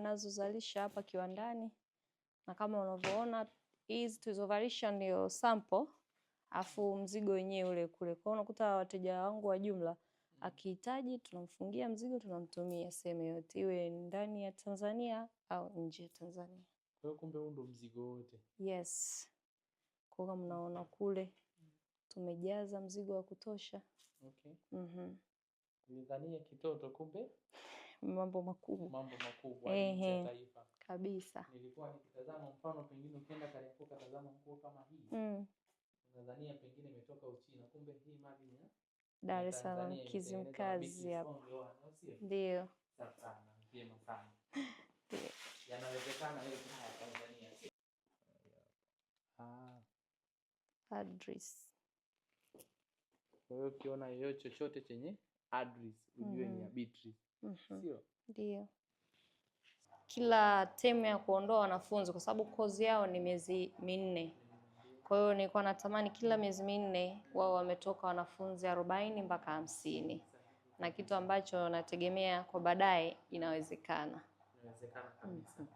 ninazozalisha hapa kiwandani, na kama unavyoona hizi tulizovalisha ndio sample, afu mzigo wenyewe ule kule. Kwa hiyo unakuta wateja wangu wa jumla akihitaji tunamfungia mzigo tunamtumia sehemu yote, iwe ndani ya Tanzania au nje ya Tanzania. Kwa hiyo kumbe huu ndo mzigo wote? Yes. Kwa kama mnaona kule tumejaza mzigo wa kutosha. Okay. Nilidhania kitoto, kumbe mambo makubwa. Mambo makubwa nje ya taifa. Kabisa. Nilikuwa nikitazama mfano pengine ukienda Kariakoo katazama nguo kama hii. Nadhania pengine imetoka Uchina, kumbe hii mali ni Dar es Salaam Kizimkazi hapo. Ndio. Sana, vyema sana. Yanawezekana leo haya Tanzania. Address. Kwa hiyo ukiona yoyote chochote chenye address ujue ni ya Beatrice. Sio? Ndio. Kila term ya kuondoa wanafunzi kwa sababu kozi yao ni miezi 4. Kwa hiyo nilikuwa natamani kila miezi 4 wao wametoka wanafunzi 40 mpaka 50. Na kitu ambacho nategemea kwa baadaye inawezekana. Inawezekana kabisa.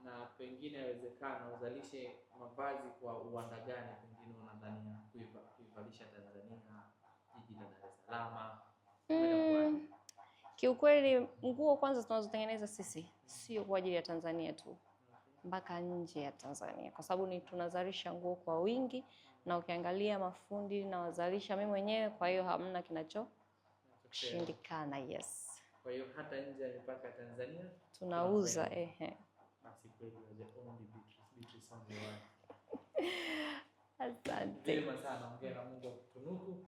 Na pengine inawezekana uzalishe mavazi kwa uwanda gani pengine unadhania kuivalisha Tanzania, jiji la Dar es Salaam? Kiukweli nguo kwanza tunazotengeneza sisi sio kwa ajili ya Tanzania tu, mpaka nje ya Tanzania, kwa sababu tunazalisha nguo kwa wingi, na ukiangalia mafundi na wazalisha mimi mwenyewe, kwa hiyo hamna kinachoshindikana. Yes. Kwa hiyo hata nje ya mipaka ya Tanzania tunauza. Basi kweli the only Beatrice on the one. Asante. Vyema sana, ongea na Mungu akutunuku.